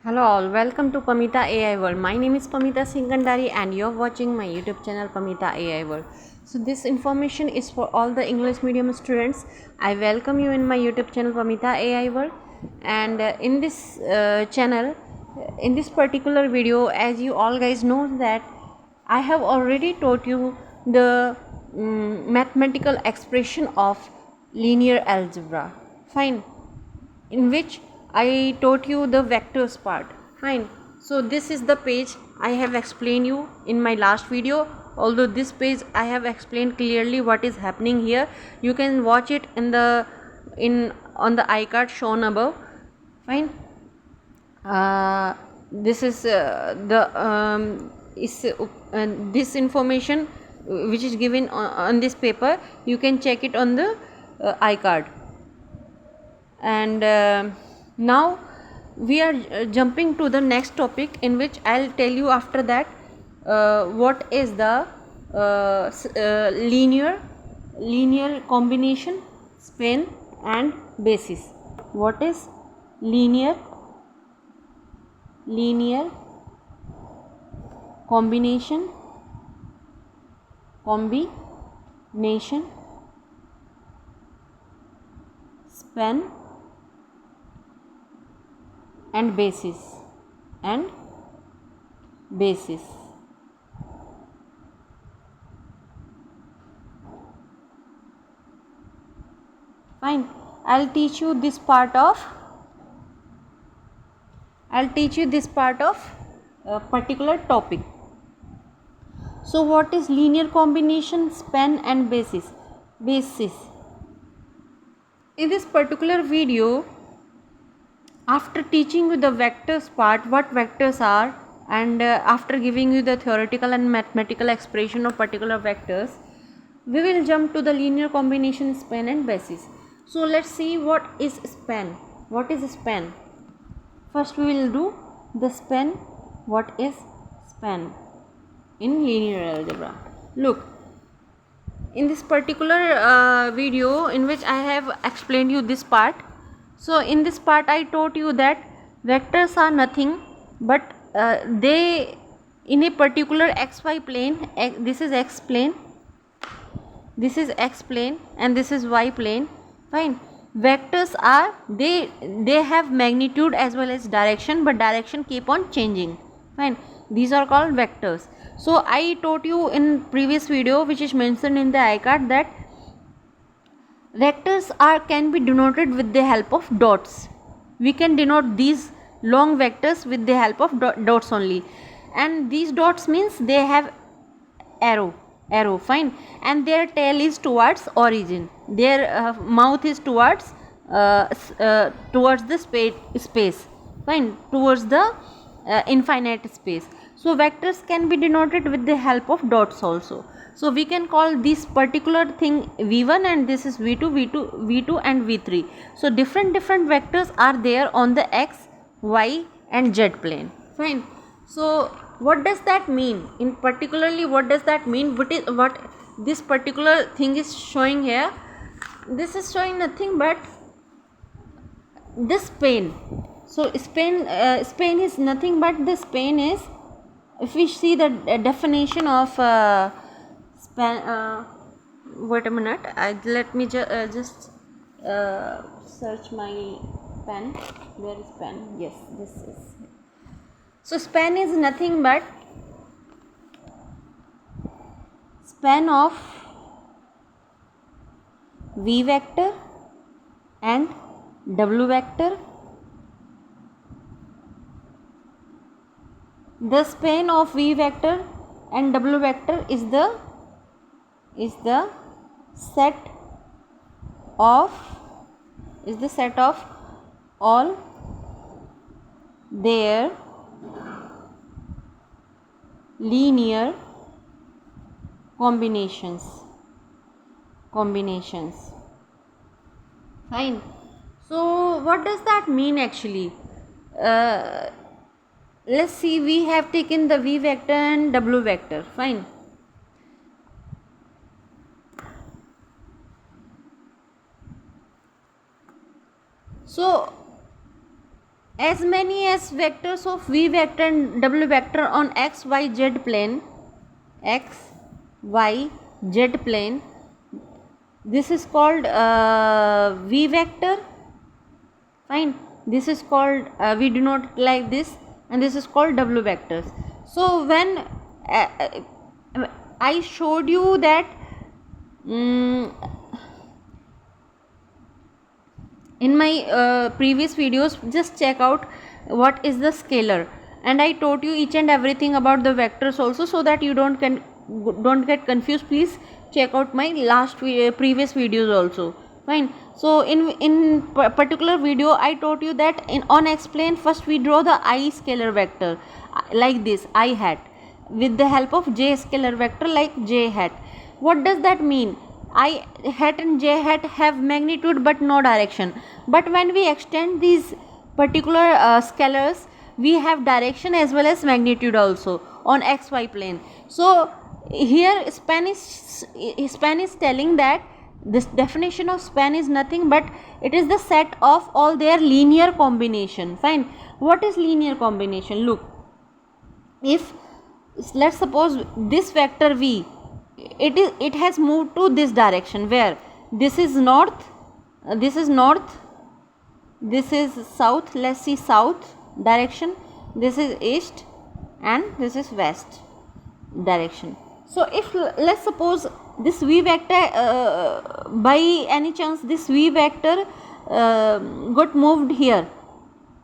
Hello all, welcome to Pamita AI World. My name is Pamita Singandari and you're watching my YouTube channel Pamita AI World. So this information is for all the English medium students. I welcome you in my YouTube channel Pamita AI World, and in this channel, in this particular video, as you all guys know that I have already taught you the mathematical expression of linear algebra. Fine, in which I taught you the vectors part. Fine. So this is the page I have explained you in my last video. Although this page I have explained clearly what is happening here. You can watch it in the on the iCard shown above. Fine. This is this information which is given on this paper. You can check it on the iCard. And now we are jumping to the next topic, in which I'll tell you after that what is the linear combination, span and basis. What is linear combination, span and basis. Fine. I'll teach you this part of a particular topic. So what is linear combination, span and basis? In this particular video, after teaching you the vectors part, what vectors are, and after giving you the theoretical and mathematical expression of particular vectors, we will jump to the linear combination, span and basis. So let's see what is span. What is span? First we will do the span. What is span in linear algebra? Look, in this particular video in which I have explained you this part. So in this part I taught you that vectors are nothing but they in a particular xy plane, this is x plane, this is x plane and this is y plane. Fine. Vectors are, they have magnitude as well as direction, but direction keep on changing. Fine. These are called vectors. So I taught you in previous video, which is mentioned in the iCard, that vectors can be denoted with the help of dots. We can denote these long vectors with the help of dots only, and these dots means they have arrow. Fine. And their tail is towards origin, their mouth is towards the space. Fine. Towards the infinite space. So vectors can be denoted with the help of dots also. So we can call this particular thing v1 and this is v2 and v3. So different vectors are there on the x, y and z plane. Fine. So what does that mean? In particularly, what does that mean? What this particular thing is showing here? This is showing nothing but this span. So span is nothing but the span is, if we see the definition of span, wait a minute, let me just search my pen. Where is pen? Yes, this is. So span is nothing but span of v vector and w vector. The span of v vector and w vector is the set of all their linear combinations. Fine. So what does that mean actually? Let's see, we have taken the v vector and w vector. Fine. So as many as vectors of v vector and w vector on x y z plane, x y z plane, this is called v vector. Fine, this is called we do not like this, and this is called w vectors. So when I showed you that in my previous videos, just check out what is the scalar, and I taught you each and everything about the vectors also, so that you don't get confused. Please check out my last previous videos also. Fine. So in particular video I taught you that on x plane, first we draw the I scalar vector like this, I hat, with the help of j scalar vector like j hat. What does that mean? I hat and j hat have magnitude but no direction, but when we extend these particular scalars, we have direction as well as magnitude also on xy plane. So here span is telling that this definition of span is nothing but it is the set of all their linear combination. Fine. What is linear combination? Look, if let's suppose this vector v, it has moved to this direction, where this is north, this is north, this is south, let's see south direction, this is east, and this is west direction. So if let's suppose this v vector by any chance this v vector got moved here,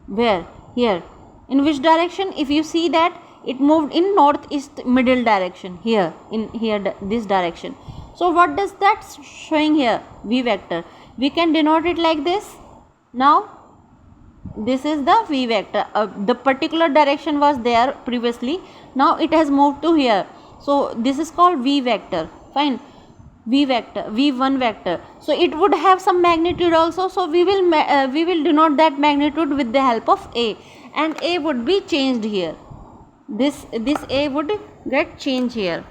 where? Here. In which direction? If you see that it moved in northeast middle direction, here, in here, this direction. So what does that showing here? V vector. We can denote it like this. Now this is the v vector. The particular direction was there previously, now it has moved to here, so this is called v vector. Fine. V vector, v1 vector. So it would have some magnitude also, so we will denote that magnitude with the help of a, and a would be changed here. This a would get changed here.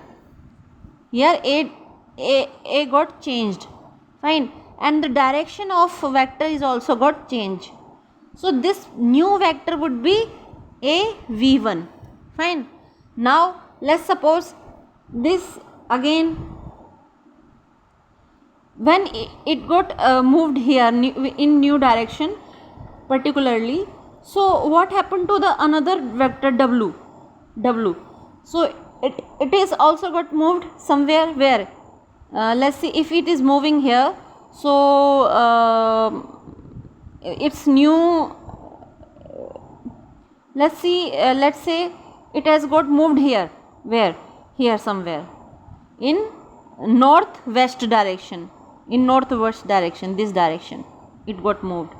Here a got changed. Fine. And the direction of vector is also got changed. So this new vector would be a v1. Fine. Now let's suppose this again, when it got moved here in new direction particularly, so what happened to the another vector w? So it is also got moved somewhere, where let's see, if it is moving here, so it's new, let's see, let's say it has got moved here, where? Here somewhere in northwest direction, this direction it got moved.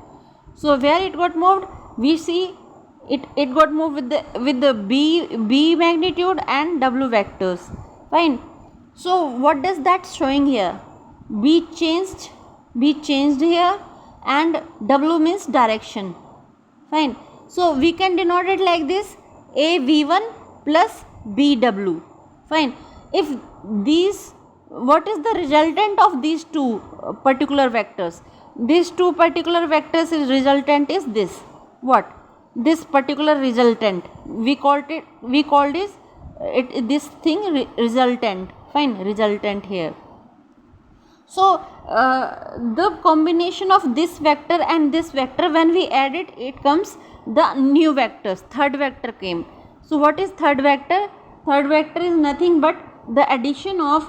So where it got moved, we see it got moved with the b magnitude and w vectors. Fine. So what does that showing here? b changed here, and w means direction. Fine. So we can denote it like this, a v1 plus bw. Fine. If these, what is the resultant of these two particular vectors? These two particular vectors is resultant is this. What? This particular resultant, we called it this thing resultant. Fine. Resultant here. So the combination of this vector and this vector, when we add it, it comes the new vectors. Third vector came. So what is third vector? Third vector is nothing but the addition of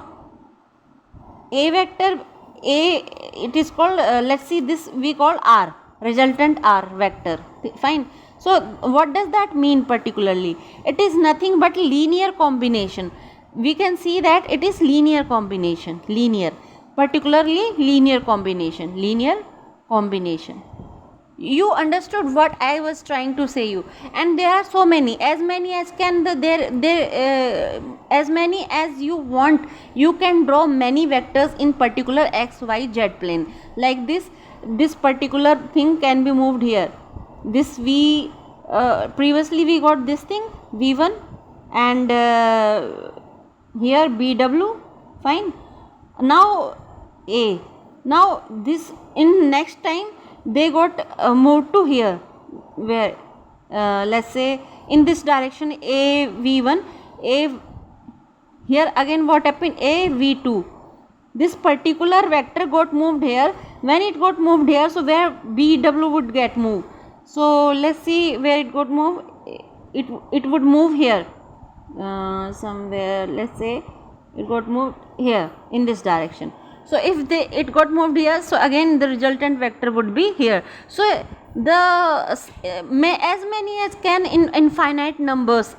a vector, it is called let's see, this we call r, resultant r vector. Fine. So what does that mean particularly? It is nothing but linear combination. We can see that it is linear combination, particularly linear combination. You understood what I was trying to say you, and there are so many, as many as can as many as you want. You can draw many vectors in particular x, y, z plane like this. This particular thing can be moved here. This v previously we got this thing v1, and here bw. Fine. Now a. Now this in next time they got moved to here. where let's say in this direction a v1, a here again what happened, a v2, this particular vector got moved here. When it got moved here, so where bw would get moved, so let's see where it got moved. It would move here somewhere, let's say it got moved here in this direction. So if it got moved here, so again the resultant vector would be here. So the as many as can in infinite numbers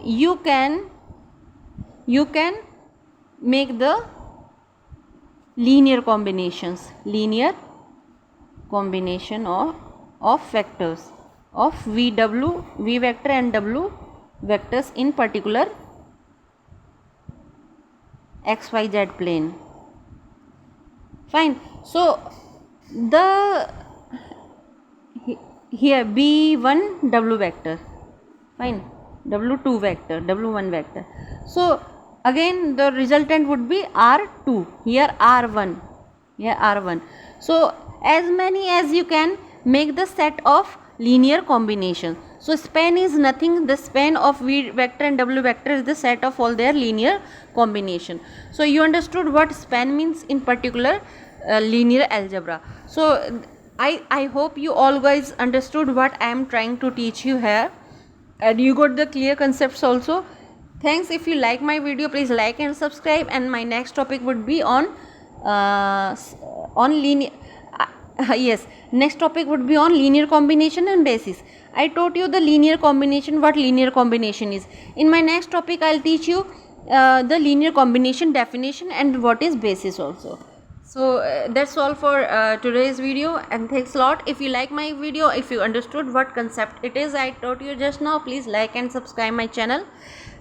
you can make the linear combination of vectors of v vector and w vectors in particular xyz plane. Fine. So the here b1 w vector, fine, w2 vector, w1 vector. So again the resultant would be r2, here r1, here r1. So as many as you can make the set of linear combination. So span is nothing, the span of v vector and w vector is the set of all their linear combination. So you understood what span means in particular linear algebra. So I hope you all guys understood what I am trying to teach you here, and you got the clear concepts also. Thanks. If you like my video, please like and subscribe, and my next topic would be on linear yes, next topic would be on linear combination and basis. I taught you the linear combination, what linear combination is. In my next topic I'll teach you the linear combination definition and what is basis also. So that's all for today's video, and thanks a lot. If you like my video, if you understood what concept it is I taught you just now, please like and subscribe my channel,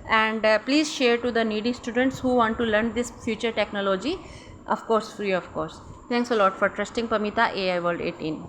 and please share to the needy students who want to learn this future technology, of course free of course. Thanks a lot for trusting Pamita AI World 18.